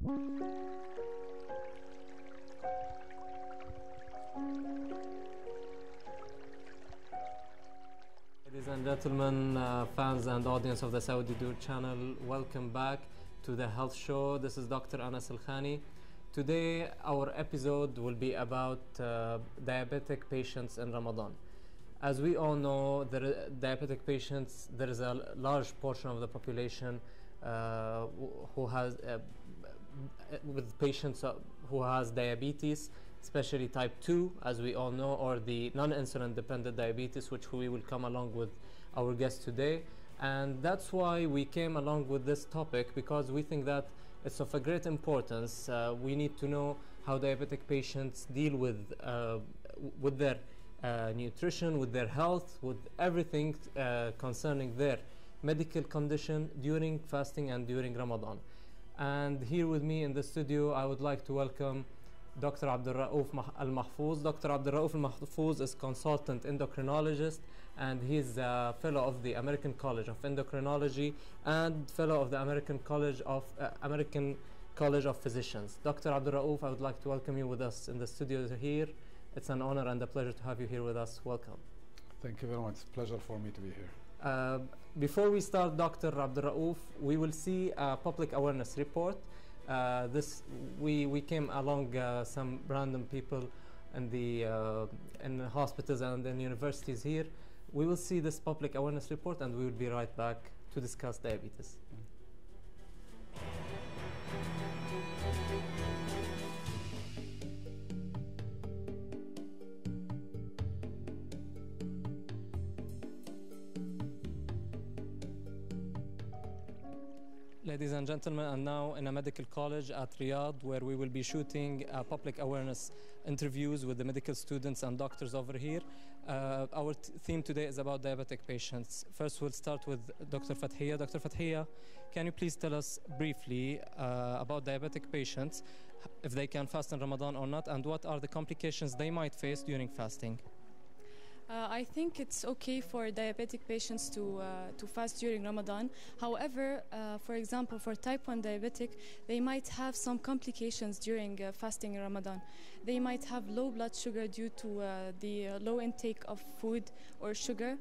Ladies and gentlemen, fans and audience of the Saudi Dur channel, welcome back to the health show. This is Dr. Anas Al-Khani. Today our episode will be about diabetic patients in Ramadan. As we all know, diabetic patients, there is a large portion of the population who has with patients who has diabetes, especially type 2, as we all know, or the non-insulin dependent diabetes, which we will come along with our guest today. And that's why we came along with this topic, because we think that it's of a great importance. We need to know how diabetic patients deal with their nutrition, with their health, with everything concerning their medical condition during fasting and during Ramadan. And here with me in the studio, I would like to welcome Dr.Abdulraouf Al-Mahfouz. Dr.Abdulraouf Al-Mahfouz is consultant endocrinologist, and he's a fellow of the American College of Endocrinology and fellow of the American College of Physicians. Dr. Abdulraouf, I would like to welcome you with us in the studio here. It's an honor and a pleasure to have you here with us. Welcome. Thank you very much. It's a pleasure for me to be here. Before we start, Dr. Abdulraouf, we will see a public awareness report. We came along some random people in the hospitals and in universities here. We will see this public awareness report, and we will be right back to discuss diabetes. Ladies and gentlemen, and now in a medical college at Riyadh, where we will be shooting public awareness interviews with the medical students and doctors over here. Our theme today is about diabetic patients. First, we'll start with Dr. Fathiya. Dr. Fathiya, can you please tell us briefly about diabetic patients, if they can fast in Ramadan or not, and what are the complications they might face during fasting? I think it's okay for diabetic patients to fast during Ramadan. However, for example, for type 1 diabetic, they might have some complications during fasting in Ramadan. They might have low blood sugar due to the low intake of food or sugar.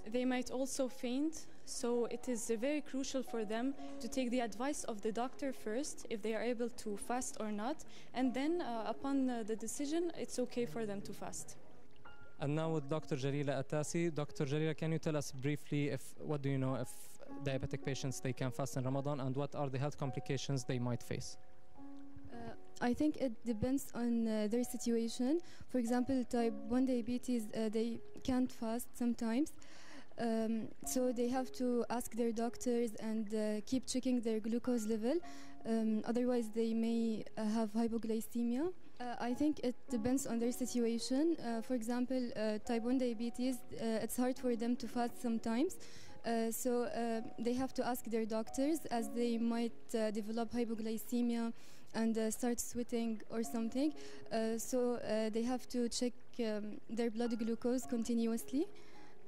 They might also faint, so it is very crucial for them to take the advice of the doctor first, if they are able to fast or not, and then upon the decision, it's okay for them to fast. And now with Dr. Jalila Atasi. Dr. Jalila, can you tell us briefly what do you know if diabetic patients they can fast in Ramadan, and what are the health complications they might face? I think it depends on their situation. For example, type 1 diabetes, they can't fast sometimes. So they have to ask their doctors and keep checking their glucose level. Otherwise, they may have hypoglycemia. I think it depends on their situation. For example, type 1 diabetes, it's hard for them to fast sometimes. So they have to ask their doctors, as they might develop hypoglycemia and start sweating or something. So they have to check their blood glucose continuously.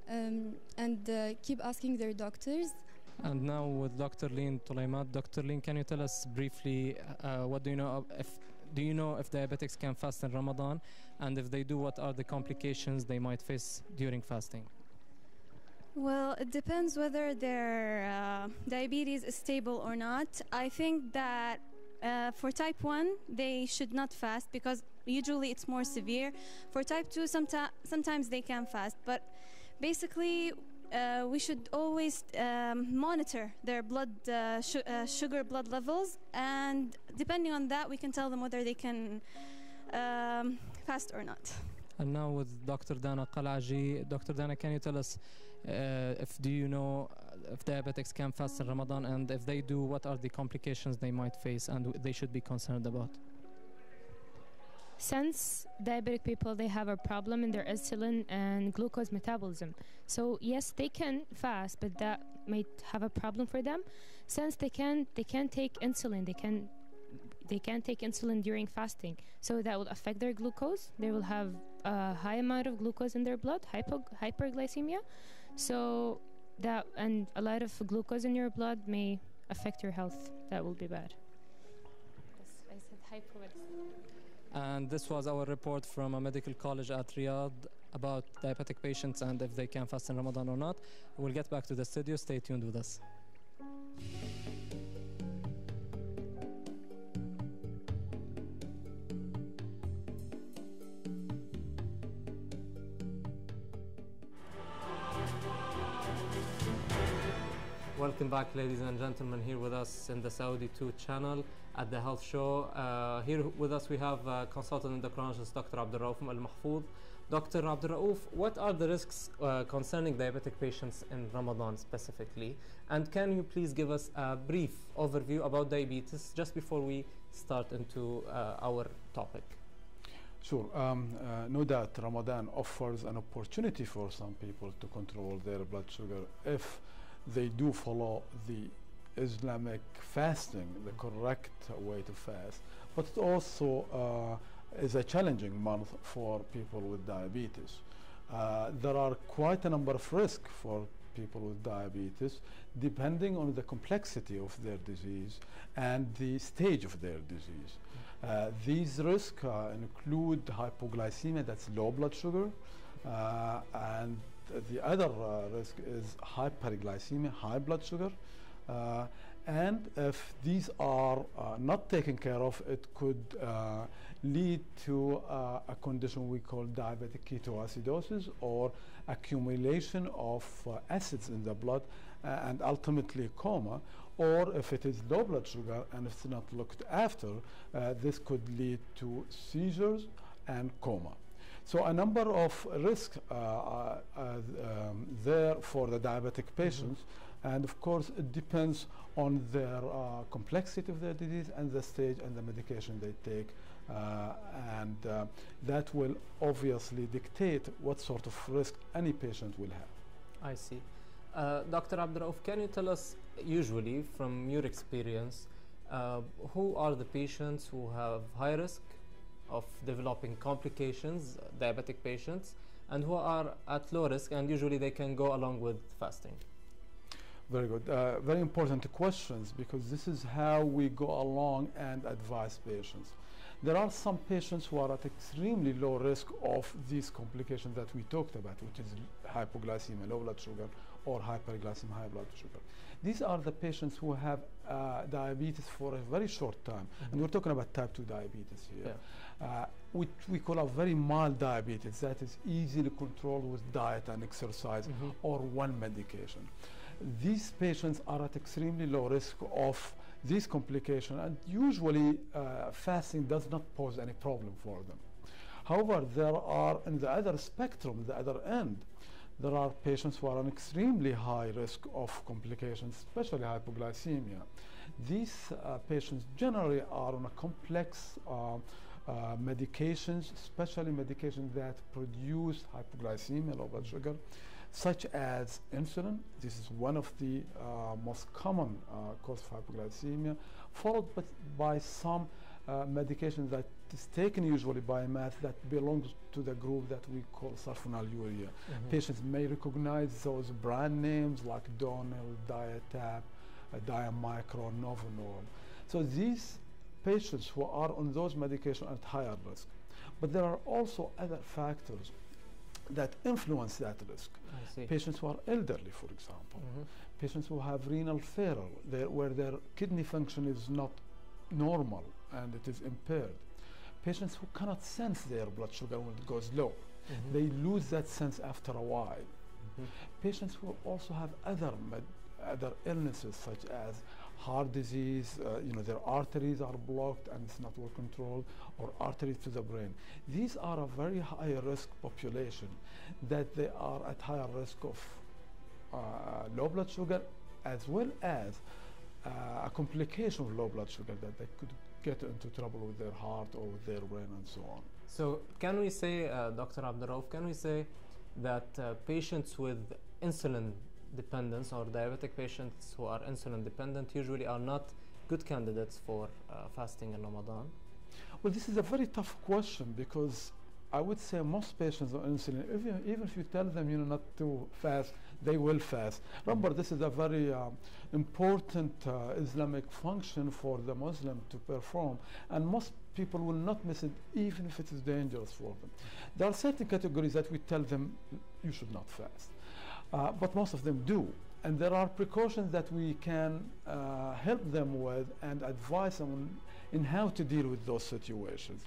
And keep asking their doctors. And now with Dr. Leen Tulaimat. Dr. Leen, can you tell us briefly what do you know if diabetics can fast in Ramadan, and if they do, what are the complications they might face during fasting? Well, it depends whether their diabetes is stable or not. I think that for type 1, they should not fast because usually it's more severe. For type 2, sometimes they can fast, but basically we should always monitor their sugar blood levels, and depending on that we can tell them whether they can fast or not. And now with Dr. Dana Qalaji. Dr. Dana, can you tell us do you know if diabetics can fast in Ramadan, and if they do, what are the complications they might face and they should be concerned about? Since diabetic people, they have a problem in their insulin and glucose metabolism. So yes, they can fast, but that might have a problem for them. Since they can take insulin, they can take insulin during fasting, so that will affect their glucose. They will have a high amount of glucose in their blood, hyperglycemia. So that, and a lot of glucose in your blood may affect your health. That will be bad. hypoglycemia. And this was our report from a medical college at Riyadh about diabetic patients and if they can fast in Ramadan or not. We'll get back to the studio. Stay tuned with us. Welcome back, ladies and gentlemen, here with us in the Saudi 2 channel at the Health Show. Here with us we have consultant endocrinologist Dr. Abdulraouf from Al-Mahfouz. Dr. Abdulraouf, what are the risks concerning diabetic patients in Ramadan specifically? And can you please give us a brief overview about diabetes just before we start into our topic? Sure. No doubt Ramadan offers an opportunity for some people to control their blood sugar if they do follow the Islamic fasting, the correct way to fast. But it also is a challenging month for people with diabetes. There are quite a number of risks for people with diabetes depending on the complexity of their disease and the stage of their disease. These risks include hypoglycemia, that's low blood sugar, and the other risk is hyperglycemia, high blood sugar, and if these are not taken care of, it could lead to a condition we call diabetic ketoacidosis, or accumulation of acids in the blood and ultimately coma. Or if it is low blood sugar and if it's not looked after, this could lead to seizures and coma. So a number of risks there for the diabetic patients, and of course it depends on their complexity of their disease and the stage and the medication they take, and that will obviously dictate what sort of risk any patient will have. I see. Dr. Abdulraouf, can you tell us, usually from your experience, who are the patients who have high risk of developing complications, diabetic patients, and who are at low risk, and usually they can go along with fasting? Very good. Very important questions, because this is how we go along and advise patients. There are some patients who are at extremely low risk of these complications that we talked about, which is hypoglycemia, low blood sugar, or hyperglycemia, high blood sugar. These are the patients who have diabetes for a very short time, and we're talking about type 2 diabetes here, which we call a very mild diabetes that is easily controlled with diet and exercise or one medication. These patients are at extremely low risk of these complications, and usually fasting does not pose any problem for them. However, there are, in the other spectrum, the other end, there are patients who are on extremely high risk of complications, especially hypoglycemia. These patients generally are on a complex medications, especially medications that produce hypoglycemia, low blood sugar, such as insulin. This is one of the most common cause of hypoglycemia, followed by some medication that is taken usually by mouth that belongs to the group that we call sulfonylurea. Patients may recognize those brand names like Donil, Diatab, Diamicro, Novonorm. So these patients who are on those medications are at higher risk. But there are also other factors that influence that risk. Patients who are elderly, for example, patients who have renal failure, where their kidney function is not normal and it is impaired. Patients who cannot sense their blood sugar when it goes low. They lose that sense after a while. Patients who also have other illnesses such as heart disease, their arteries are blocked and it's not well controlled, or arteries to the brain. These are a very high risk population that they are at higher risk of low blood sugar, as well as a complication of low blood sugar, that they could get into trouble with their heart or with their brain and so on. So can we say, Dr. Abdulraouf, can we say that patients with insulin dependence or diabetic patients who are insulin dependent usually are not good candidates for fasting in Ramadan? Well, this is a very tough question, because I would say most patients on insulin, even if you tell them not to fast, they will fast. Remember, this is a very important Islamic function for the Muslim to perform, and most people will not miss it even if it is dangerous for them. There are certain categories that we tell them you should not fast, but most of them do. And there are precautions that we can help them with and advise them in how to deal with those situations.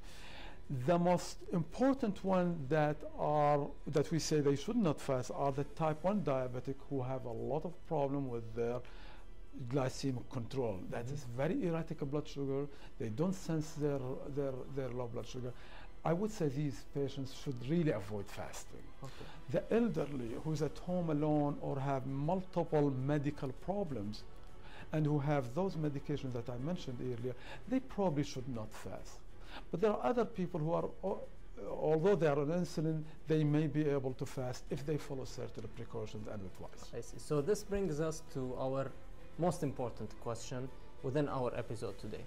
The most important one that we say they should not fast are the type 1 diabetic who have a lot of problem with their glycemic control. That is very erratic blood sugar. They don't sense their low blood sugar. I would say these patients should really avoid fasting. Okay. The elderly who's at home alone or have multiple medical problems and who have those medications that I mentioned earlier, they probably should not fast. But there are other people who are, although they are on insulin, they may be able to fast if they follow certain precautions and advice. I see. So this brings us to our most important question within our episode today.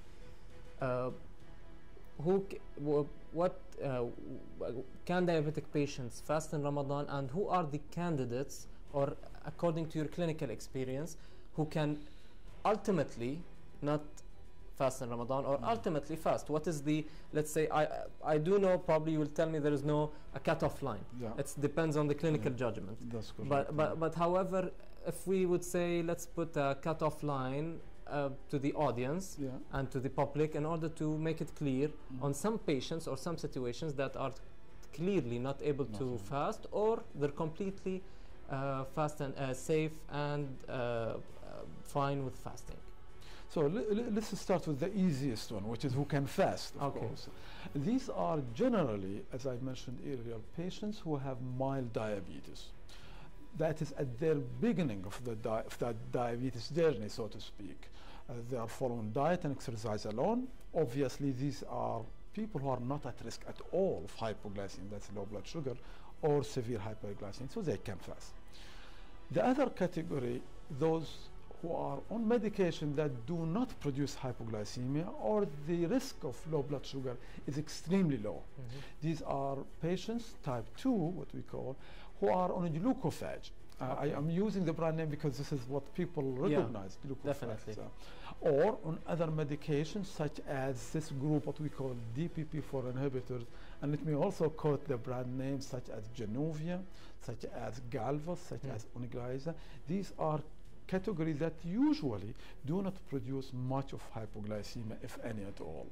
Can diabetic patients fast in Ramadan, and who are the candidates, or according to your clinical experience, who can ultimately not fast in Ramadan or ultimately fast? What is the, let's say, I do know, probably you will tell me there is no a cutoff line. Yeah. It depends on the clinical judgment. That's correct. But however, if we would say, let's put a cutoff line to the audience and to the public in order to make it clear on some patients or some situations that are clearly not able to fast, or they're completely fast and safe and fine with fasting. So let's start with the easiest one, which is who can fast, of course. These are generally, as I mentioned earlier, patients who have mild diabetes. That is at their beginning of that diabetes journey, so to speak. They are following diet and exercise alone. Obviously, these are people who are not at risk at all of hypoglycemia, that's low blood sugar, or severe hyperglycemia, so they can fast. The other category, those who are on medication that do not produce hypoglycemia, or the risk of low blood sugar is extremely low. These are patients, type 2, what we call, who are on a glucophage. I am using the brand name because this is what people recognize, glucophage. Definitely. Or on other medications such as this group, what we call DPP-4 inhibitors. And let me also quote the brand names such as Januvia, such as Galvus, such as Onglyza. These are categories that usually do not produce much of hypoglycemia, if any at all.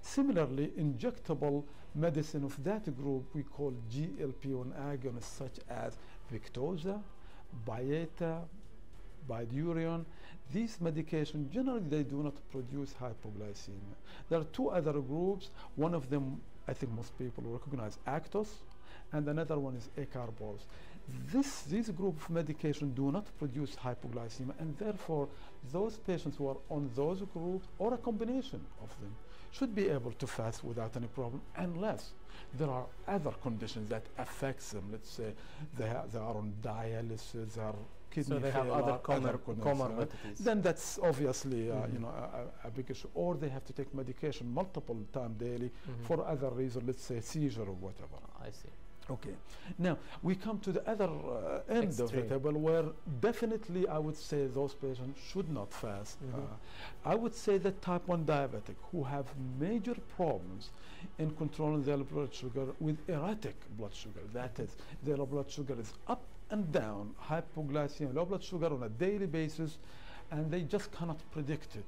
Similarly, injectable medicine of that group we call GLP-1 agonists such as Victoza, Byetta, Bydureon. These medications, generally they do not produce hypoglycemia. There are two other groups. One of them, I think most people recognize, Actos, and another one is acarbose. These group of medication do not produce hypoglycemia, and therefore those patients who are on those groups, or a combination of them, should be able to fast without any problem, unless there are other conditions that affects them. Let's say they are on dialysis, they are kidney so they failure, have other comorbidities. Then that's obviously a big issue. Or they have to take medication multiple times daily for other reasons, let's say seizure or whatever. I see. Okay, now we come to the other end of the table, where definitely I would say those patients should not fast. I would say that type 1 diabetic who have major problems in controlling their blood sugar with erratic blood sugar, that is, their blood sugar is up and down, hypoglycemia, low blood sugar on a daily basis, and they just cannot predict it.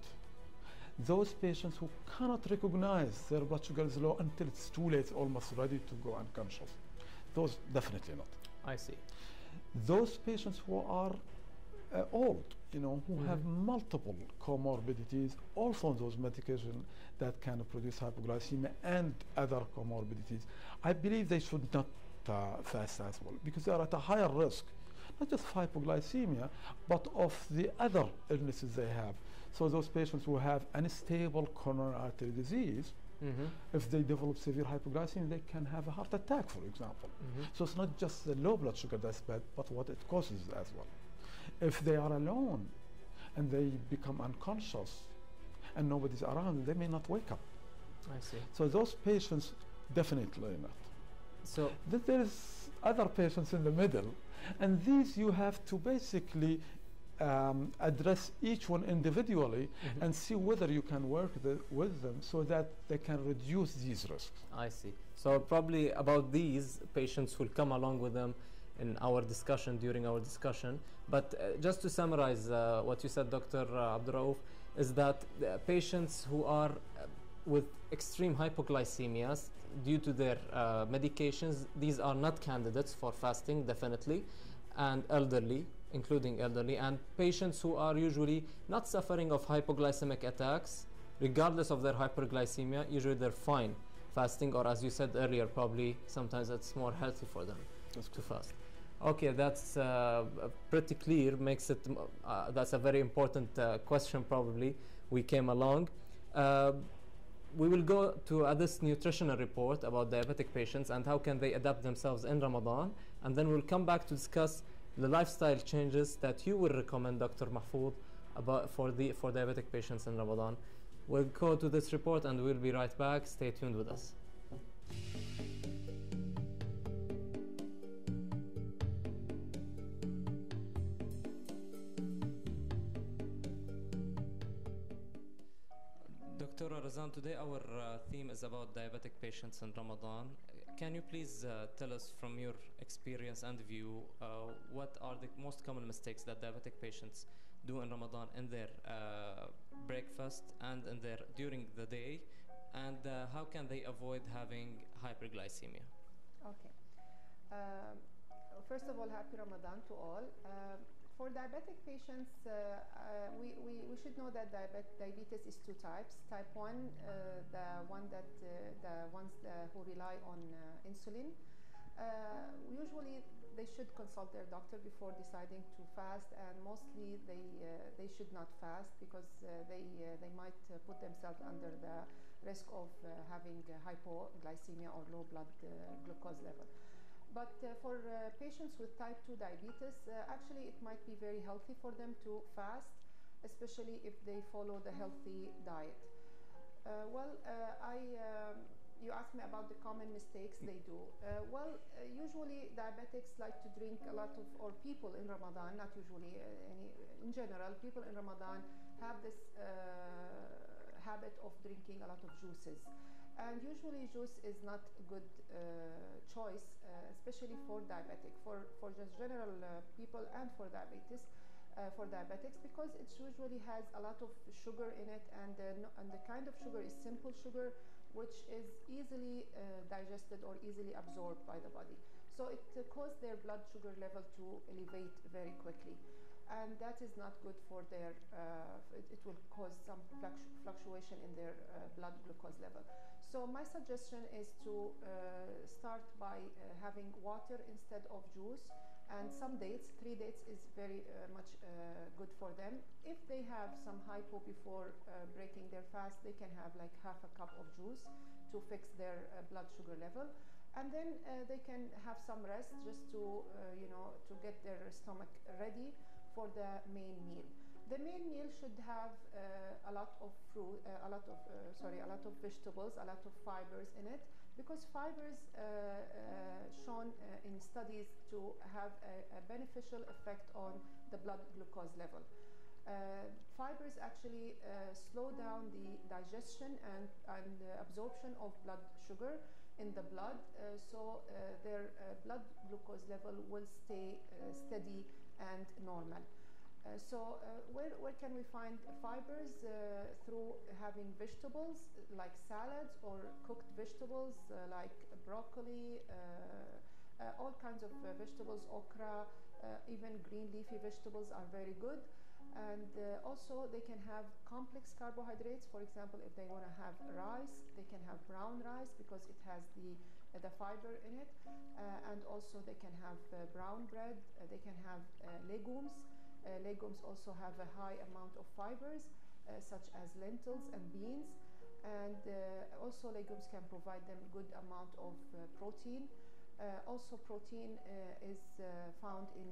Those patients who cannot recognize their blood sugar is low until it's too late, almost ready to go unconscious. Those definitely not. I see. Those patients who are old, who have multiple comorbidities, also on those medications that can produce hypoglycemia and other comorbidities, I believe they should not fast as well, because they are at a higher risk, not just hypoglycemia, but of the other illnesses they have. So those patients who have unstable coronary artery disease, if they develop severe hypoglycemia, they can have a heart attack, for example. So it's not just the low blood sugar that's bad, but what it causes as well. If they are alone and they become unconscious and nobody's around, they may not wake up. I see. So those patients, definitely not. So there is other patients in the middle. And these you have to basically address each one individually and see whether you can work with them so that they can reduce these risks. I see. So probably about these patients will come along with them in our discussion, during our discussion. But just to summarize what you said, Dr. Abdulraouf, is that patients who are with extreme hypoglycemias due to their medications, these are not candidates for fasting, definitely, and elderly, including elderly, and patients who are usually not suffering of hypoglycemic attacks, regardless of their hyperglycemia, usually they're fine fasting, or as you said earlier, probably sometimes it's more healthy for them to fast. Okay, that's pretty clear, makes it, that's a very important question probably we came along. We will go to this nutritional report about diabetic patients and how can they adapt themselves in Ramadan, and then we'll come back to discuss the lifestyle changes that you will recommend, Dr. Mahfouz, about for diabetic patients in Ramadan. We'll go to this report and we'll be right back. Stay tuned with us. Dr. Razan, today our theme is about diabetic patients in Ramadan. Can you please tell us from your experience and view what are the most common mistakes that diabetic patients do in Ramadan in their breakfast and in their during the day, and how can they avoid having hyperglycemia? Okay. First of all, happy Ramadan to all. For diabetic patients, we should know that diabetes is two types. Type 1, the ones who rely on insulin. Usually, they should consult their doctor before deciding to fast, and mostly they should not fast because they might put themselves under the risk of having hypoglycemia or low blood glucose level. But for patients with type 2 diabetes, actually it might be very healthy for them to fast, especially if they follow the healthy diet. You asked me about the common mistakes they do. Usually diabetics like to drink a lot of, or people in Ramadan, not usually, in general, people in Ramadan have this habit of drinking a lot of juices. And usually juice is not a good choice, especially for diabetic, for just general people and for diabetes, for diabetics, because it usually has a lot of sugar in it, and the kind of sugar is simple sugar, which is easily digested or easily absorbed by the body. So it causes their blood sugar level to elevate very quickly. And that is not good for their, it will cause some fluctuation in their blood glucose level. So my suggestion is to start by having water instead of juice, and some dates, 3 dates is very much good for them. If they have some hypo before breaking their fast, they can have like half a cup of juice to fix their blood sugar level. And then they can have some rest just to, to get their stomach ready for the main meal. The main meal should have a lot of fruit, a lot of vegetables, a lot of fibers in it, because fibers shown in studies to have a beneficial effect on the blood glucose level. Fibers actually slow down the digestion and absorption of blood sugar in the blood, so their blood glucose level will stay steady and normal. Where can we find fibers? Through having vegetables like salads or cooked vegetables like broccoli, all kinds of vegetables, okra, even green leafy vegetables are very good. And also they can have complex carbohydrates. For example, if they want to have rice, they can have brown rice because it has the fiber in it. And also they can have brown bread, they can have legumes. Legumes also have a high amount of fibers, such as lentils and beans. And also legumes can provide them good amount of protein. Also protein is found in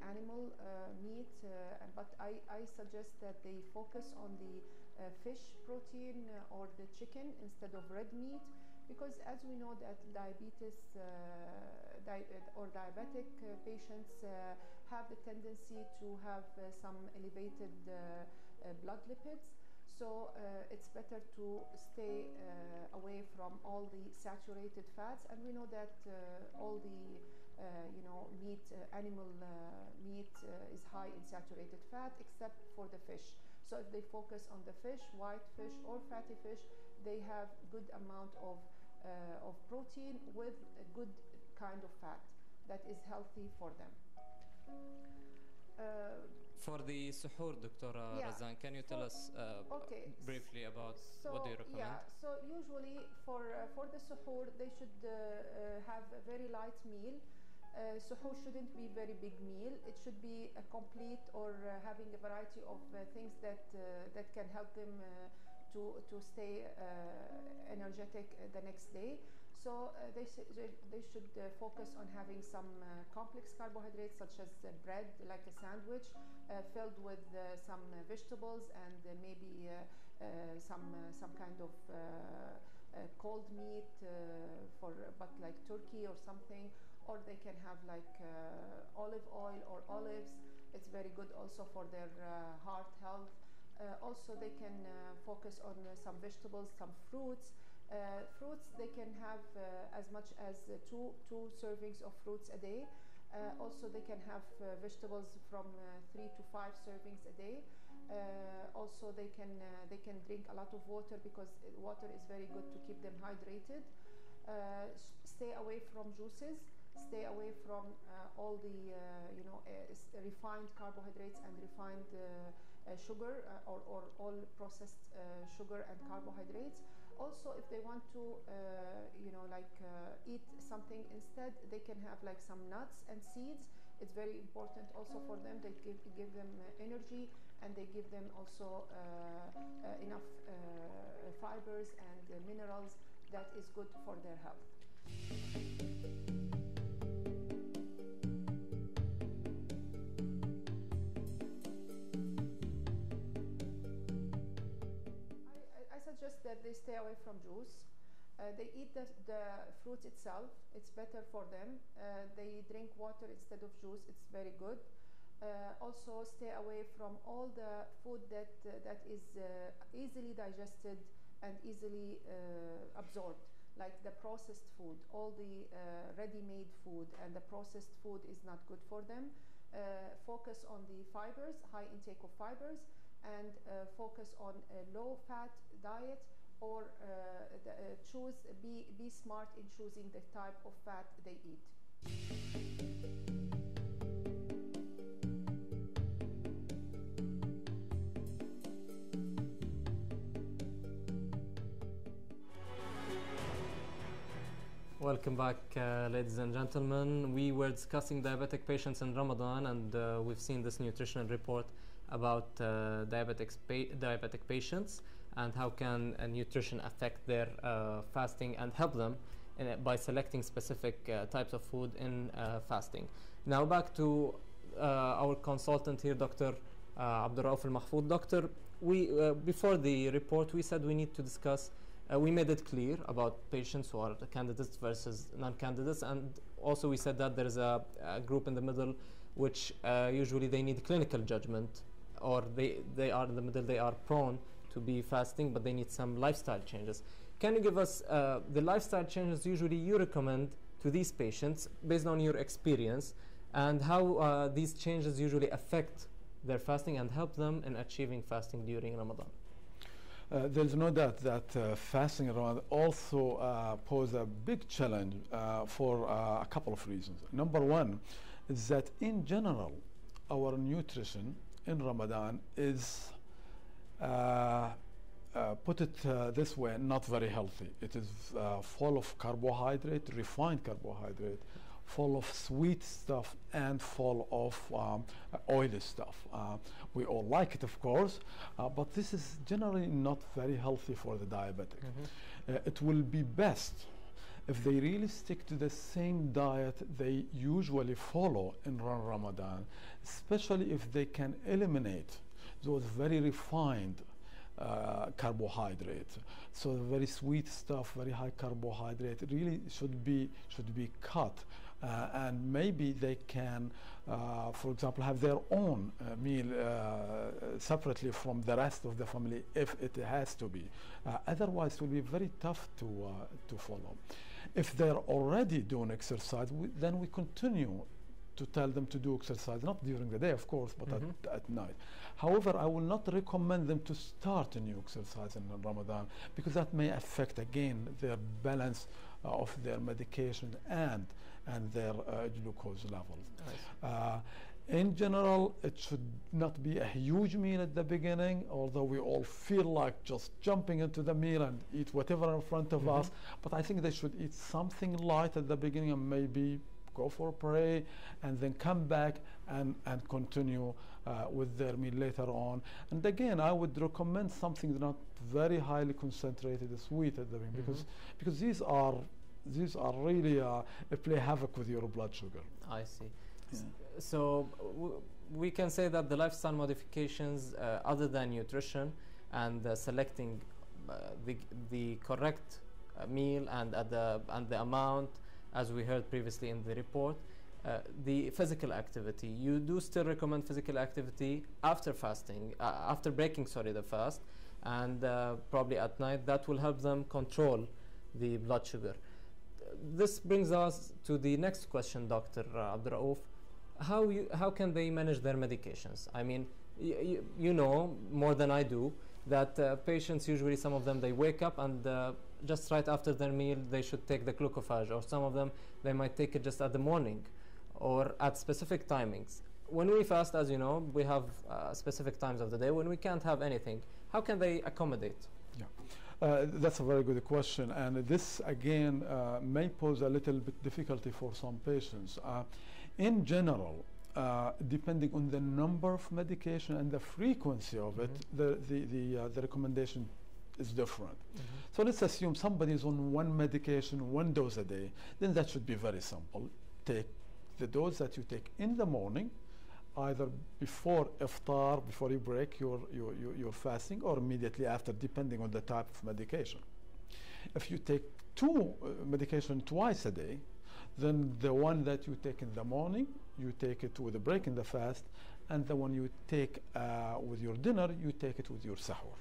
animal meat, but I suggest that they focus on the fish protein or the chicken instead of red meat, because as we know that diabetes or diabetic patients have the tendency to have some elevated blood lipids. So it's better to stay away from all the saturated fats, and we know that all the meat, animal meat is high in saturated fat, except for the fish. So if they focus on the fish, white fish or fatty fish, they have good amount of protein with a good kind of fat that is healthy for them. For the suhoor, Dr. Razan, can you tell us briefly about what do you recommend? Yeah, so usually for the suhoor, they should have a very light meal. Suhoor shouldn't be very big meal. It should be a complete or having a variety of things that can help them to stay energetic the next day. So they should focus on having some complex carbohydrates, such as bread, like a sandwich, filled with some vegetables and maybe some kind of cold meat but like turkey or something. Or they can have like olive oil or olives. It's very good also for their heart health. Also, they can focus on some vegetables, some fruits. Fruits, they can have as much as two servings of fruits a day. Also, they can have vegetables from 3 to 5 servings a day. Also, they can drink a lot of water, because water is very good to keep them hydrated. Stay away from juices. Stay away from all the refined carbohydrates and refined sugar or all processed sugar and carbohydrates. Also, if they want to eat something instead, they can have like some nuts and seeds. It's very important also for them. They give them energy, and they give them also enough fibers and minerals that is good for their health. That they stay away from juice. They eat the fruit itself. It's better for them. They drink water instead of juice. It's very good. Also, stay away from all the food that is easily digested and easily absorbed, like the processed food. All the ready-made food and the processed food is not good for them. Focus on the fibers, high intake of fibers, and focus on a low-fat diet, or be smart in choosing the type of fat they eat. Welcome back, ladies and gentlemen. We were discussing diabetic patients in Ramadan, and we've seen this nutritional report about diabetic patients and how can nutrition affect their fasting and help them by selecting specific types of food in fasting. Now back to our consultant here, Dr. Abdulraouf Al-Mahfouz. Doctor, before the report we said we need to discuss, we made it clear about patients who are candidates versus non-candidates, and also we said that there is a group in the middle which usually they need clinical judgment, or they are in the middle, they are prone to be fasting, but they need some lifestyle changes. Can you give us the lifestyle changes usually you recommend to these patients based on your experience, and how these changes usually affect their fasting and help them in achieving fasting during Ramadan? There's no doubt that fasting in Ramadan also poses a big challenge for a couple of reasons. Number one is that in general, our nutrition in Ramadan is, put it this way, not very healthy. It is full of carbohydrate, refined carbohydrate, full of sweet stuff, and full of oily stuff. We all like it, of course, but this is generally not very healthy for the diabetic. It will be best if they really stick to the same diet they usually follow in Ramadan, especially if they can eliminate those very refined carbohydrate. So the very sweet stuff, very high carbohydrate, really should be cut. And maybe they can, for example, have their own meal separately from the rest of the family if it has to be. Otherwise, it will be very tough to follow. If they're already doing exercise, then we continue to tell them to do exercise, not during the day, of course, but at night. However, I will not recommend them to start a new exercise in Ramadan, because that may affect, again, their balance of their medication and their glucose levels. In general, it should not be a huge meal at the beginning, although we all feel like just jumping into the meal and eat whatever in front of us. But I think they should eat something light at the beginning and maybe go for a pray and then come back and continue with their meal later on. And again, I would recommend something not very highly concentrated sweet at the beginning, because these are really play havoc with your blood sugar. I see. Yeah. So we can say that the lifestyle modifications, other than nutrition and selecting the correct meal and the amount, as we heard previously in the report, the physical activity. You do still recommend physical activity after fasting, after breaking, the fast, and probably at night. That will help them control the blood sugar. This brings us to the next question, Dr. Abdulraouf. How can they manage their medications? I mean, you know more than I do that patients usually, some of them, they wake up and just right after their meal they should take the glucophage, or some of them they might take it just at the morning or at specific timings. When we fast, as you know, we have specific times of the day when we can't have anything. How can they accommodate? Yeah. That's a very good question, and this again may pose a little bit difficulty for some patients. In general, depending on the number of medication and the frequency of it, the recommendation is different. So let's assume somebody is on one medication, one dose a day. Then that should be very simple. Take the dose that you take in the morning, either before iftar, before you break your fasting, or immediately after, depending on the type of medication. If you take two medication twice a day, then the one that you take in the morning, you take it with a break in the fast, and the one you take with your dinner, you take it with your sahur.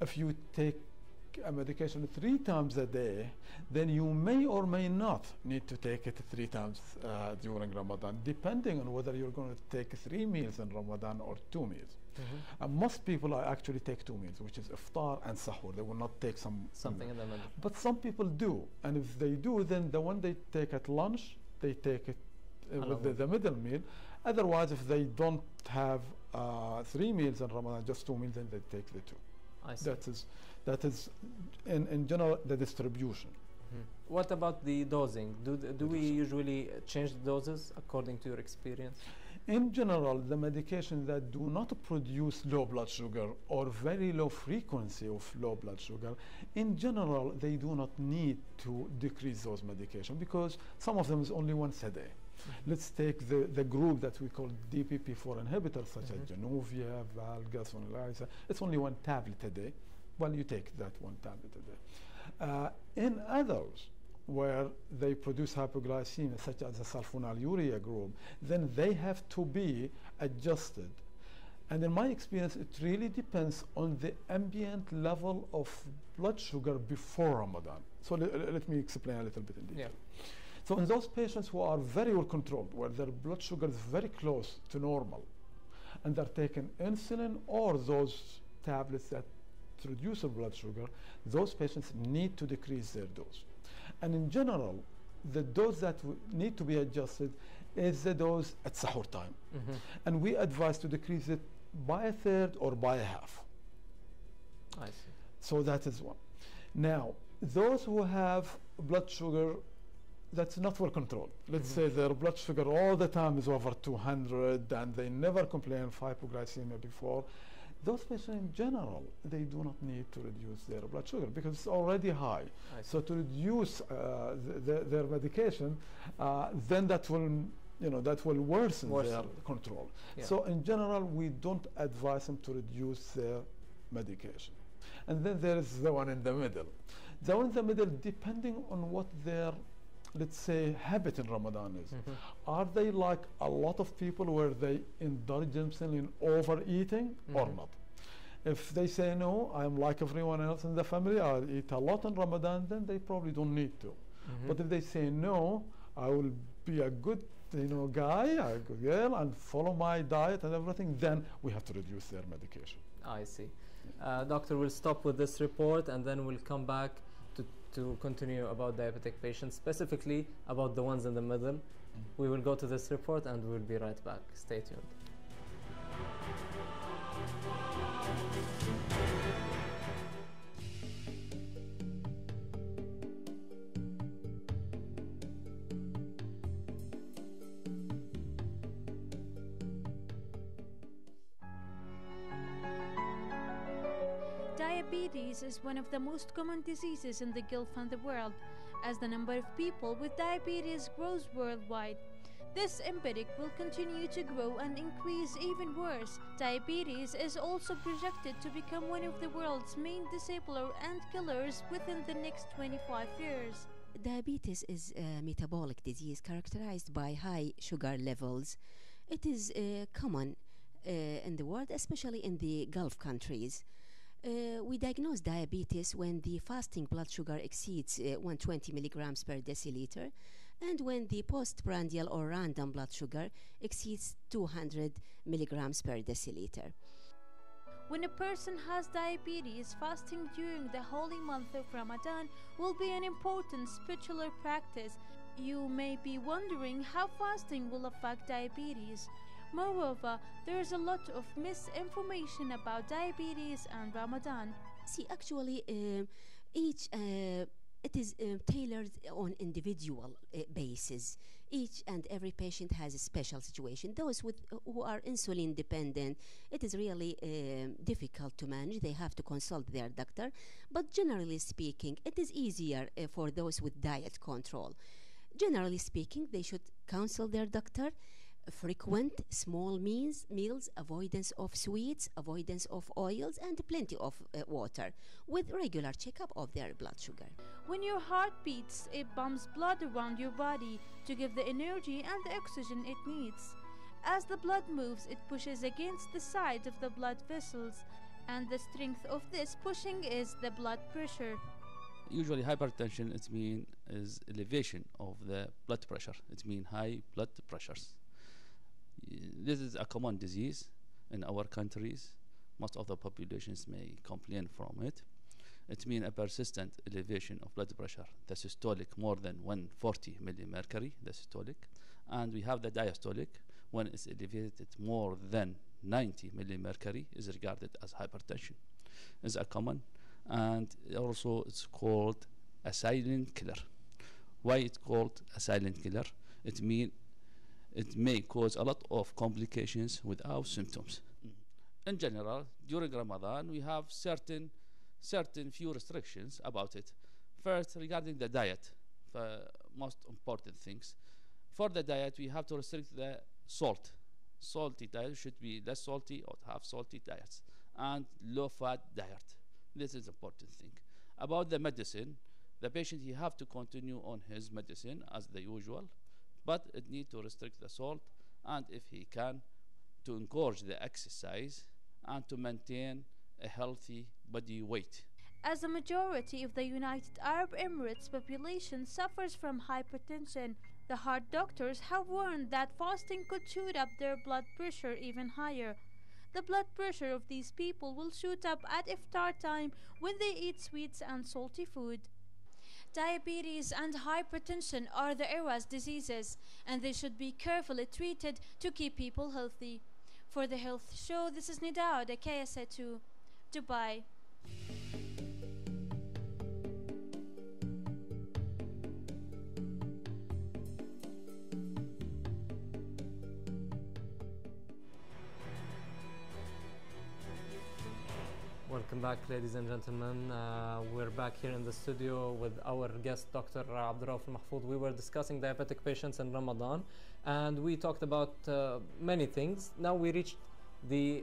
If you take a medication 3 times a day, then you may or may not need to take it 3 times during Ramadan, depending on whether you're going to take 3 meals in Ramadan or 2 meals. Most people actually take 2 meals, which is iftar and sahur. They will not take something in the middle. But some people do, and if they do, then the one they take at lunch, they take it with the middle meal. Otherwise, if they don't have 3 meals in Ramadan, just 2 meals, then they take the 2. I see. That is in general the distribution. What about the dosing? Do we usually change the doses according to your experience? In general, the medications that do not produce low blood sugar or very low frequency of low blood sugar, in general, they do not need to decrease those medications, because some of them is only once a day. Let's take the group that we call DPP-4 inhibitors, such as Januvia, Valga, Sonelisa. It's only 1 tablet a day. Well, you take that 1 tablet a day. In others, where they produce hypoglycemia, such as the sulfonylurea group, then they have to be adjusted. And in my experience, it really depends on the ambient level of blood sugar before Ramadan. So let me explain a little bit in detail. Yeah. So in those patients who are very well controlled, where their blood sugar is very close to normal, and they're taking insulin or those tablets that reduce their blood sugar, those patients need to decrease their dose. And in general, the dose that need to be adjusted is the dose at sahur time. And we advise to decrease it by 1/3 or by 1/2. I see. So that is one. Now, those who have blood sugar that's not well controlled. Let's say their blood sugar all the time is over 200 and they never complain of hypoglycemia before. Those patients in general, they do not need to reduce their blood sugar because it's already high. So to reduce their medication, then that will worsen their control. Yeah. So in general, we don't advise them to reduce their medication. And then there is the one in the middle. The one in the middle, depending on what their, let's say, habit in Ramadan is. Are they like a lot of people where they indulge themselves in overeating or not? If they say no, I'm like everyone else in the family, I'll eat a lot in Ramadan, then they probably don't need to. But if they say no, I will be a good guy, a good girl, and follow my diet and everything, then we have to reduce their medication. I see. Doctor, we'll stop with this report and then we'll come back to continue about diabetic patients, specifically about the ones in the middle. We will go to this report and we'll be right back. Stay tuned. Diabetes is one of the most common diseases in the Gulf and the world, as the number of people with diabetes grows worldwide. This epidemic will continue to grow and increase even worse. Diabetes is also projected to become one of the world's main disabler and killers within the next 25 years. Diabetes is a metabolic disease characterized by high sugar levels. It is common in the world, especially in the Gulf countries. We diagnose diabetes when the fasting blood sugar exceeds 120 milligrams per deciliter and when the postprandial or random blood sugar exceeds 200 milligrams per deciliter. When a person has diabetes, fasting during the holy month of Ramadan will be an important spiritual practice. You may be wondering how fasting will affect diabetes. Moreover, there is a lot of misinformation about diabetes and Ramadan. See, actually, it is tailored on individual basis. Each and every patient has a special situation. Those who are insulin dependent, it is really difficult to manage. They have to consult their doctor. But generally speaking, it is easier for those with diet control. Generally speaking, they should counsel their doctor. Frequent small meals, avoidance of sweets, avoidance of oils, and plenty of water, with regular checkup of their blood sugar. When your heart beats, it pumps blood around your body to give the energy and the oxygen it needs. As the blood moves, it pushes against the side of the blood vessels, and the strength of this pushing is the blood pressure. Usually hypertension, is elevation of the blood pressure. It means high blood pressures. This is a common disease in our countries. Most of the populations may complain from it. It means a persistent elevation of blood pressure, the systolic more than 140 millimercury, the systolic, and we have the diastolic. When it's elevated more than 90 millimercury is regarded as hypertension. It's a common, and also it's called a silent killer. Why it's called a silent killer? It means it may cause a lot of complications without symptoms. In general, during Ramadan, we have certain few restrictions about it. First, regarding the diet, most important things. For the diet, we have to restrict the salt. Salty diet should be less salty or have salty diets, and low-fat diet. This is important thing. About the medicine, the patient, he have to continue on his medicine as the usual, but it need to restrict the salt, and if he can, to encourage the exercise and to maintain a healthy body weight. As the majority of the United Arab Emirates population suffers from hypertension, the heart doctors have warned that fasting could shoot up their blood pressure even higher. The blood pressure of these people will shoot up at iftar time when they eat sweets and salty food. Diabetes and hypertension are the era's diseases, and they should be carefully treated to keep people healthy. For the Health Show, this is Nida, the KSA2, Dubai. Welcome back, ladies and gentlemen. We're back here in the studio with our guest, Dr.Abdulraouf Al-Mahfouz. We were discussing diabetic patients in Ramadan, and we talked about many things. Now we reached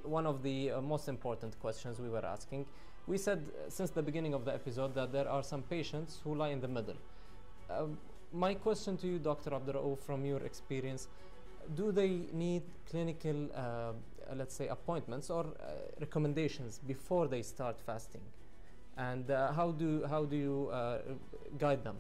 one of the most important questions we were asking. We said since the beginning of the episode that there are some patients who lie in the middle. My question to you, Dr. Abdulraouf, from your experience, do they need clinical, let's say, appointments or recommendations before they start fasting? And how do you guide them?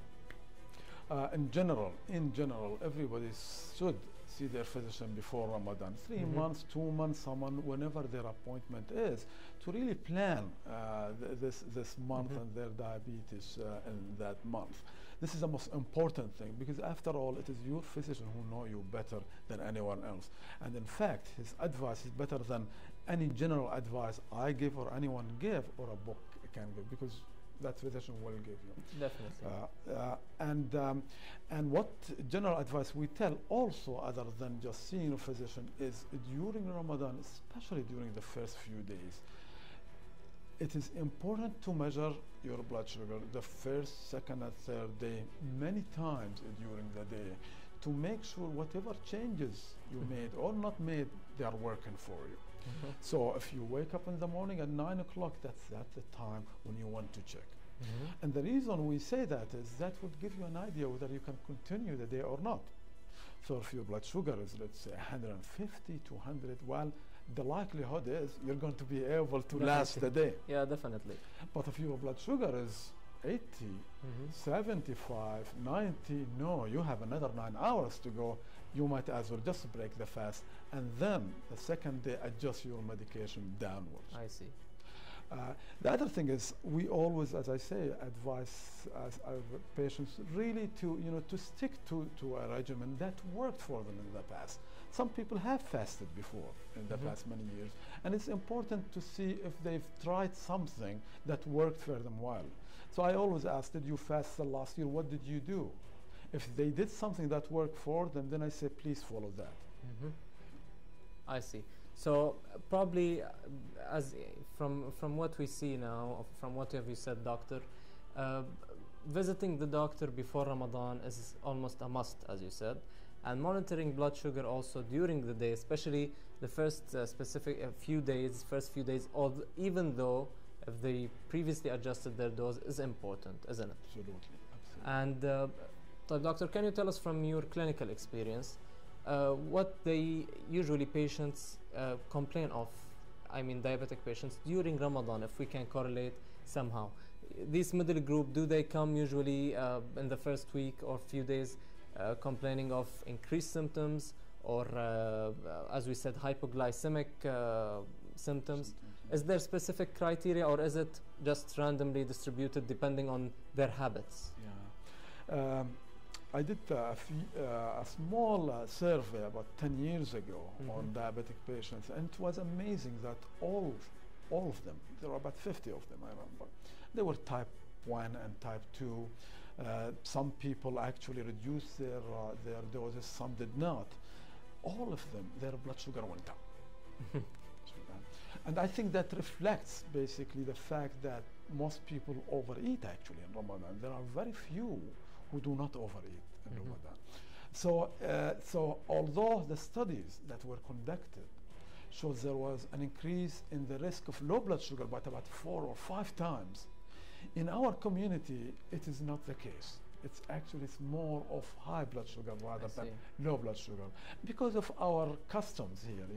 In general, everybody should see their physician before Ramadan. 3 months, 2 months, someone, whenever their appointment is, to really plan this month and their diabetes in that month. This is the most important thing, because after all, it is your physician who know you better than anyone else. And in fact, his advice is better than any general advice I give or anyone give or a book can give, because that physician will give you. Definitely. And what general advice we tell also, other than just seeing a physician, is during Ramadan, especially during the first few days, it is important to measure your blood sugar the first, second, and third day many times during the day to make sure whatever changes you made or not made, they are working for you. So if you wake up in the morning at 9 o'clock, that's the time when you want to check. And the reason we say that is that would give you an idea whether you can continue the day or not. So if your blood sugar is, let's say, 150 to 100, well, the likelihood is you're going to be able to last the day. Yeah, definitely. But if your blood sugar is 80, 75, 90, no, you have another 9 hours to go. You might as well just break the fast, and then the second day adjust your medication downwards. I see. The other thing is, we always, as I say, advise our patients really to stick to a regimen that worked for them in the past. Some people have fasted before in the past many years, and it's important to see if they've tried something that worked for them well. So I always ask, did you fast the last year? What did you do? If they did something that worked for them, then I say, please follow that. I see. So probably, as from what we see now, from what have you said, doctor, visiting the doctor before Ramadan is almost a must, as you said, and monitoring blood sugar also during the day, especially the first few days, or even though if they previously adjusted their dose, is important, isn't it? Absolutely. And so doctor, can you tell us from your clinical experience what they usually patients complain of, I mean diabetic patients, during Ramadan, if we can correlate somehow? This middle group, do they come usually in the first week or few days complaining of increased symptoms, or as we said, hypoglycemic symptoms? Is there specific criteria, or is it just randomly distributed depending on their habits? Yeah. I did a small survey about 10 years ago on diabetic patients, and it was amazing that all of them, there were about 50 of them, I remember, they were type 1 and type 2. Some people actually reduced their doses, some did not. All of them, their blood sugar went up. And I think that reflects basically the fact that most people overeat actually in Ramadan. There are very few who do not overeat in Ramadan. So although the studies that were conducted shows there was an increase in the risk of low blood sugar by about 4 or 5 times, in our community it is not the case. It's actually more of high blood sugar rather than low blood sugar, because of our customs here.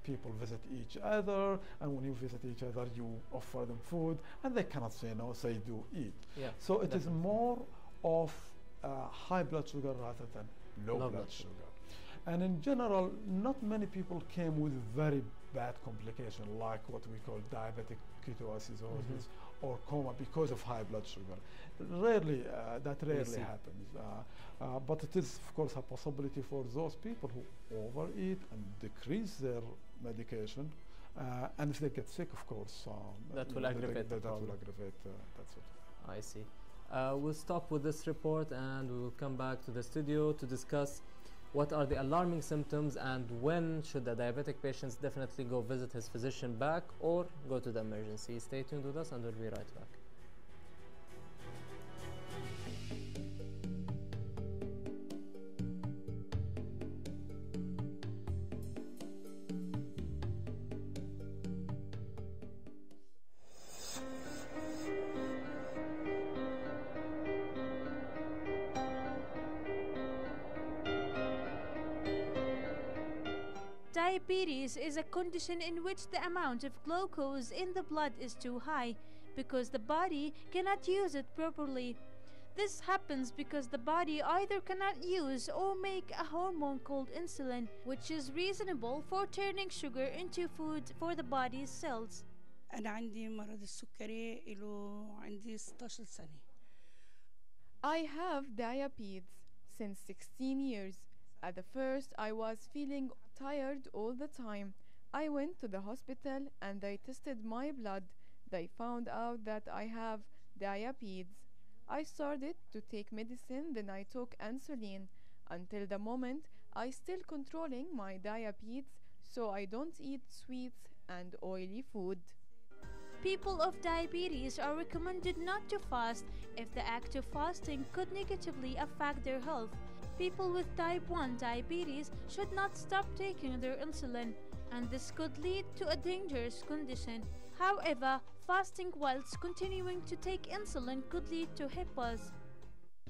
People visit each other, and when you visit each other, you offer them food, and they cannot say no, so they do eat. So it is more of high blood sugar rather than low blood sugar. And in general, not many people came with very bad complication like what we call diabetic ketoacidosis or coma because of high blood sugar. That rarely happens. But it is, of course, a possibility for those people who overeat and decrease their medication. And if they get sick, of course, that will aggravate that will aggravate that sort of. I see. We'll stop with this report, and we will come back to the studio to discuss what are the alarming symptoms and when should the diabetic patients definitely go visit his physician back or go to the emergency. Stay tuned with us, and we'll be right back. Diabetes is a condition in which the amount of glucose in the blood is too high because the body cannot use it properly. This happens because the body either cannot use or make a hormone called insulin, which is reasonable for turning sugar into food for the body's cells. أنا عندي مرض السكري له عندي 16 سنة. I have diabetes since 16 years. At the first, I was feeling tired all the time. I went to the hospital and they tested my blood. They found out that I have diabetes. I started to take medicine, then I took insulin. Until the moment, I still controlling my diabetes, so I don't eat sweets and oily food. People of diabetes are recommended not to fast if the act of fasting could negatively affect their health. People with type 1 diabetes should not stop taking their insulin, and this could lead to a dangerous condition. However, fasting whilst continuing to take insulin could lead to HIPAAs.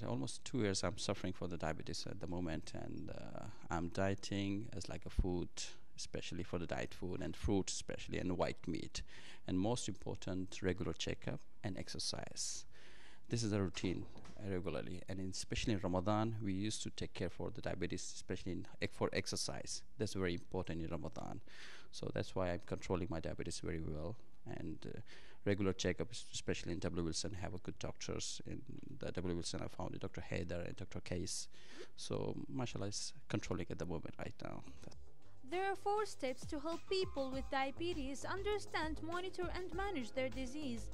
Almost 2 years I'm suffering for the diabetes at the moment, and I'm dieting as like a food, especially for the diet food, and fruit especially, and white meat, and most important, regular checkup and exercise. This is a routine regularly, and especially in Ramadan we used to take care for the diabetes, especially for exercise. That's very important in Ramadan, so that's why I'm controlling my diabetes very well. And regular checkups, especially in W. Wilson, have a good doctors. In the W. Wilson I found Dr. Haider and Dr. Case, so mashallah is controlling at the moment right now. There are 4 steps to help people with diabetes understand, monitor and manage their disease.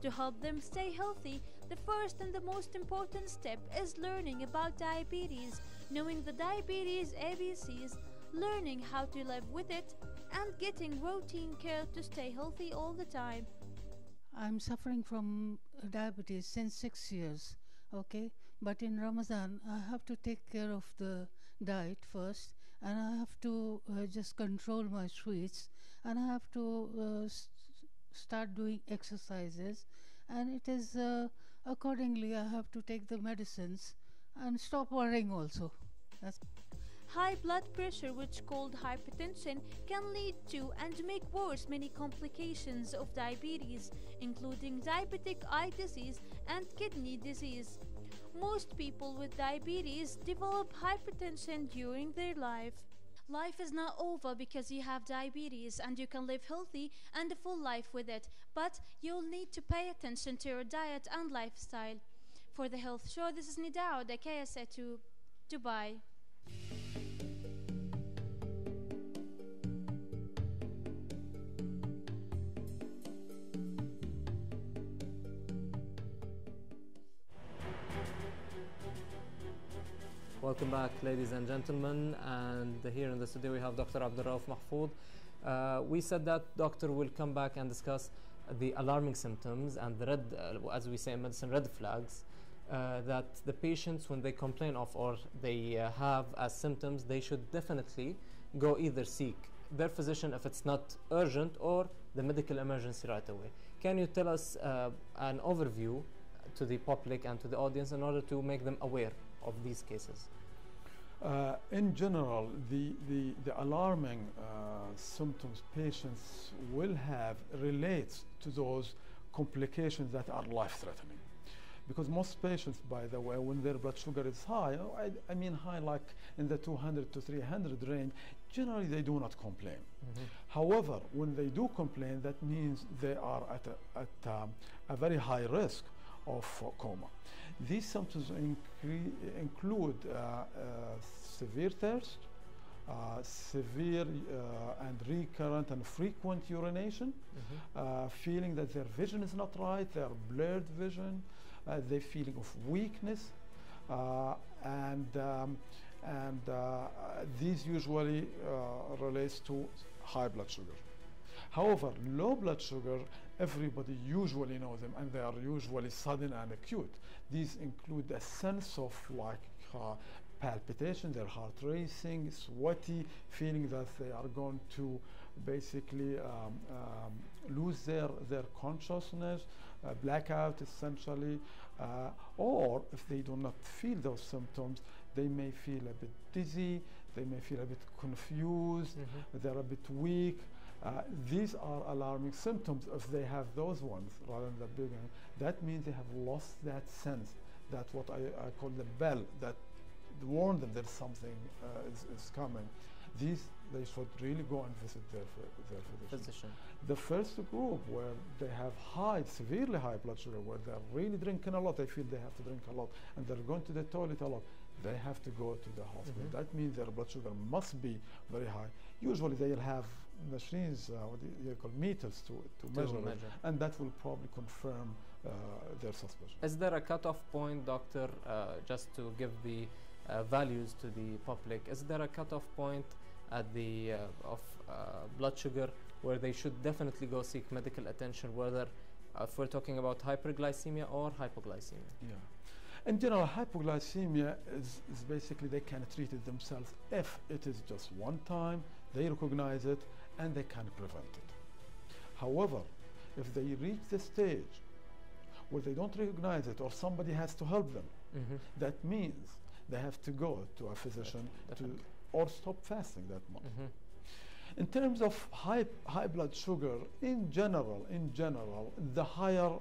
To help them stay healthy, the first and the most important step is learning about diabetes, knowing the diabetes ABCs, learning how to live with it, and getting routine care to stay healthy all the time. I'm suffering from diabetes since 6 years, okay? But in Ramadan, I have to take care of the diet first, and I have to just control my sweets, and I have to start doing exercises, and it is accordingly I have to take the medicines and stop worrying also. That's High blood pressure, which called hypertension, can lead to and make worse many complications of diabetes, including diabetic eye disease and kidney disease. Most people with diabetes develop hypertension during their life. Life is not over because you have diabetes, and you can live healthy and a full life with it, but you'll need to pay attention to your diet and lifestyle. For the Health Show, this is Nida Oda, KSA to Dubai. Welcome back, ladies and gentlemen, and here in the studio we have Dr. Abdulraouf Mahfouz. We said that doctor will come back and discuss the alarming symptoms and the red, as we say in medicine, red flags that the patients, when they complain of or they have as symptoms, they should definitely go either seek their physician if it's not urgent, or the medical emergency right away. Can you tell us an overview to the public and to the audience in order to make them aware of these cases? In general, the alarming symptoms patients will have relates to those complications that are life-threatening. Because most patients, by the way, when their blood sugar is high, I mean high like in the 200 to 300 range, generally they do not complain. However, when they do complain, that means they are at a very high risk of coma. These symptoms include severe thirst, severe and recurrent and frequent urination, feeling that their vision is not right, their blurred vision, their feeling of weakness, and these usually relates to high blood sugar. However, low blood sugar, everybody usually knows them, and they are usually sudden and acute. These include a sense of like palpitation, their heart racing, sweaty, feeling that they are going to basically lose their consciousness, blackout essentially, or if they do not feel those symptoms, they may feel a bit dizzy, they may feel a bit confused, they're a bit weak. These are alarming symptoms if they have those ones rather than the beginning. That means they have lost that sense, that what I call the bell, that warn them that something is coming. They should really go and visit their physician. The first group where they have severely high blood sugar, where they're really drinking a lot, they feel they have to drink a lot, and they're going to the toilet a lot, they have to go to the hospital. That means their blood sugar must be very high. Usually they'll have machines, what you call meters to measure it, and that will probably confirm their suspicion. Is there a cutoff point, doctor, just to give the values to the public? Is there a cutoff point at the of blood sugar where they should definitely go seek medical attention, whether if we're talking about hyperglycemia or hypoglycemia? Yeah. In general, hypoglycemia is basically they can treat it themselves if it is just one time, they recognize it, and they can prevent it. However, if they reach the stage where they don't recognize it or somebody has to help them, that means they have to go to a physician or stop fasting that month. In terms of high blood sugar, in general, the higher,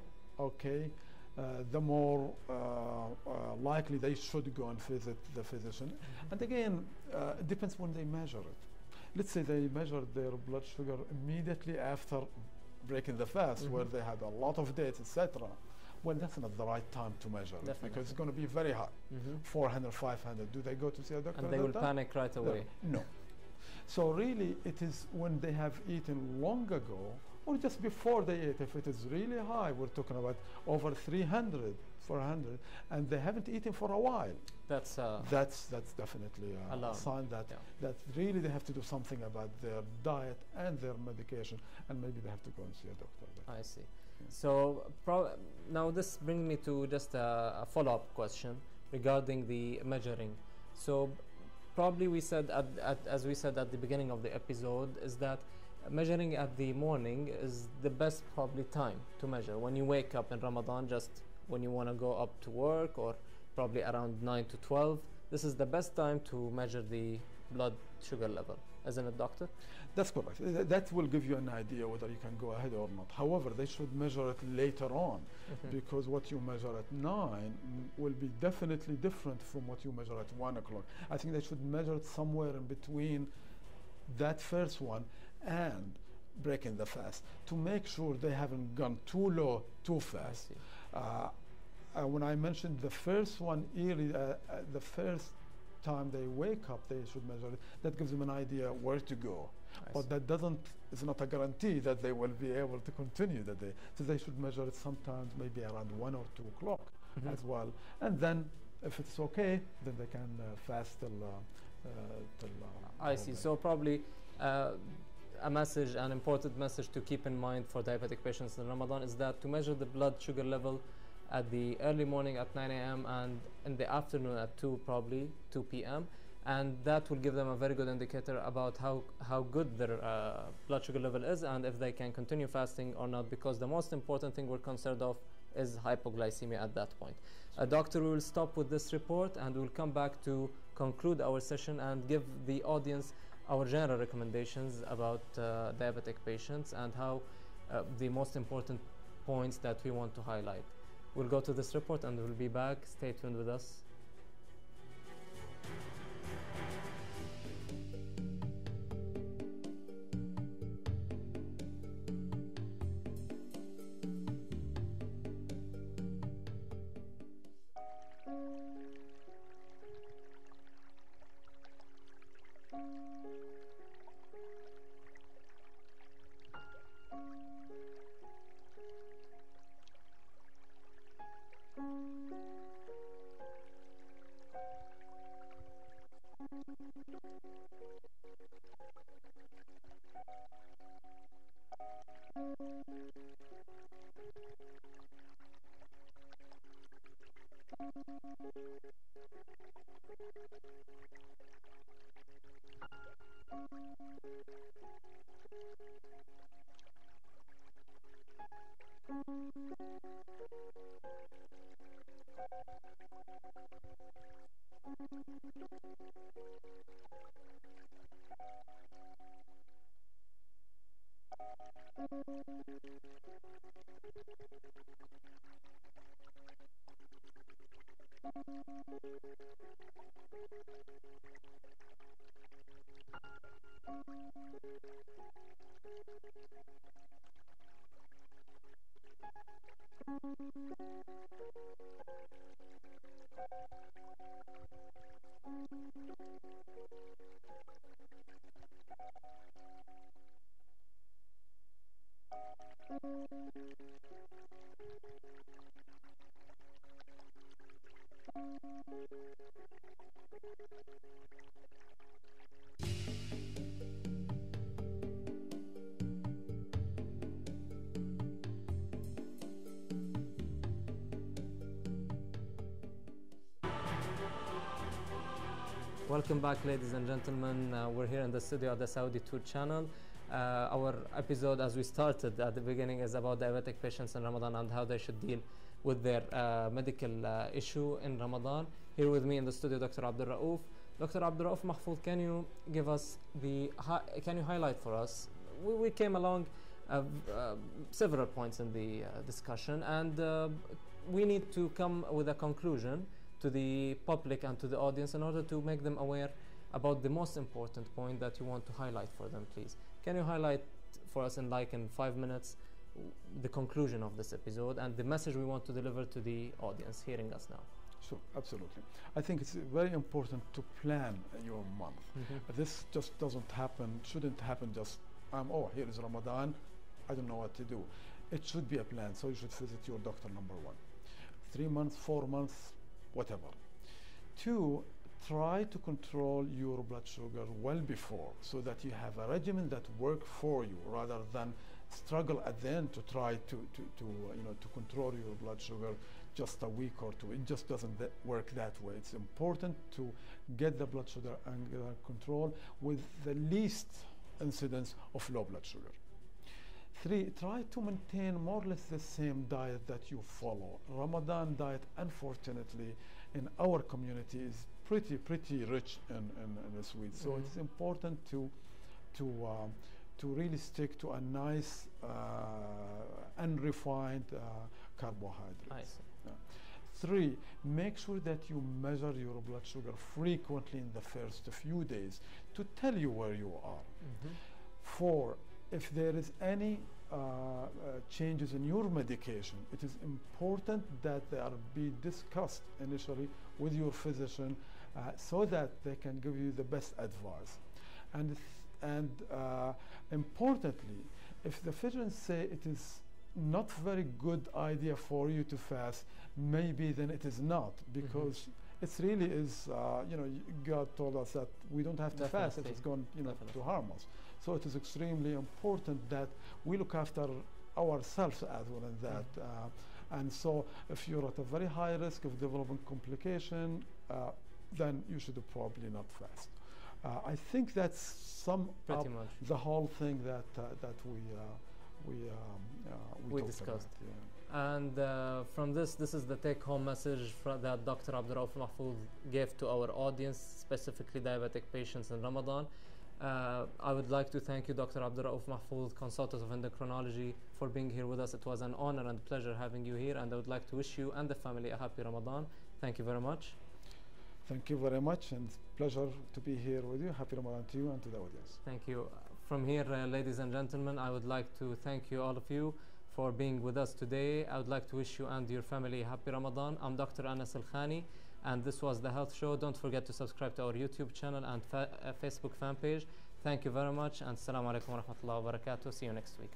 the more likely they should go and visit the physician. And again, it depends when they measure it. Let's say they measure their blood sugar immediately after breaking the fast, where they had a lot of dates, etc. Well, that's not the right time to measure it, because it's going to be very high, 400, 500. Do they go to see a doctor? And they will panic right away. No. So really, it is when they have eaten long ago, or just before they ate. If it is really high, we're talking about over 300, 400, and they haven't eaten for a while. That's definitely a sign that that really they have to do something about their diet and their medication, and maybe they have to go and see a doctor. I see. So now this brings me to just a follow-up question regarding the measuring. So probably we said, as we said at the beginning of the episode, is that measuring at the morning is the best probably time to measure. When you wake up in Ramadan, just when you want to go up to work, or probably around 9 to 12, this is the best time to measure the blood sugar level, isn't it, doctor? That's correct. That will give you an idea whether you can go ahead or not. However, they should measure it later on, because what you measure at 9 will be definitely different from what you measure at 1 o'clock. I think they should measure it somewhere in between that first one and breaking the fast, to make sure they haven't gone too low too fast. When I mentioned the first one, the first time they wake up, they should measure it. That gives them an idea where to go. But that is not a guarantee that they will be able to continue the day. So they should measure it sometimes maybe around 1 or 2 o'clock as well. And then if it's okay, then they can fast till I see. So probably an important message to keep in mind for diabetic patients in Ramadan is that to measure the blood sugar level at the early morning at 9 a.m. and in the afternoon at 2 p.m. and that will give them a very good indicator about how good their blood sugar level is, and if they can continue fasting or not, because the most important thing we're concerned of is hypoglycemia at that point. Doctor, we will stop with this report and we'll come back to conclude our session and give the audience our general recommendations about diabetic patients and how the most important points that we want to highlight. We'll go to this report and we'll be back. Stay tuned with us. Welcome back, ladies and gentlemen. We're here in the studio at the Saudi Tour channel. Our episode, as we started at the beginning, is about diabetic patients in Ramadan and how they should deal with their medical issue in Ramadan. Here with me in the studio, Dr. Abdulraouf. Dr. Abdulraouf Mahfouz, can you give us can you highlight for us? We came along several points in the discussion, and we need to come with a conclusion to the public and to the audience in order to make them aware about the most important point that you want to highlight for them, please. Can you highlight for us in 5 minutes the conclusion of this episode and the message we want to deliver to the audience hearing us now? Sure, absolutely. I think it's very important to plan your month. This just doesn't happen, shouldn't happen just, oh, here is Ramadan, I don't know what to do. It should be a plan, so you should visit your doctor, number one. 3 months, 4 months, whatever. 2, try to control your blood sugar well before, so that you have a regimen that works for you, rather than struggle at the end to try to control your blood sugar just a week or 2. It just doesn't work that way. It's important to get the blood sugar under control with the least incidence of low blood sugar. 3, try to maintain more or less the same diet that you follow. Ramadan diet, unfortunately, in our community is pretty rich in sweets. So it's important to really stick to a nice unrefined carbohydrates. I see. 3, make sure that you measure your blood sugar frequently in the first few days to tell you where you are. 4, if there is any changes in your medication, it is important that they are be discussed initially with your physician so that they can give you the best advice. And importantly, if the physician say it is not very good idea for you to fast, maybe then it is not, because it really is, God told us that we don't have to fast if it's going to harm us. So it is extremely important that we look after ourselves as well in that. And so if you're at a very high risk of developing complication, then you should probably not fast. I think that's the whole thing that we discussed. And from this is the take-home message that Dr. Abdulraouf Mahfouz gave to our audience, specifically diabetic patients in Ramadan. I would like to thank you, Dr. Abdulraouf Mahfouz, consultant of endocrinology, for being here with us. It was an honor and pleasure having you here, and I would like to wish you and the family a happy Ramadan. Thank you very much. Thank you very much, and pleasure to be here with you. Happy Ramadan to you and to the audience. Thank you. From here, ladies and gentlemen, I would like to thank you, all of you, for being with us today. I would like to wish you and your family a happy Ramadan. I'm Dr. Khani, and this was The Health Show. Don't forget to subscribe to our YouTube channel and Facebook fan page. Thank you very much, and Assalamu alaikum wa rahmatullahi wa barakatuh. See you next week.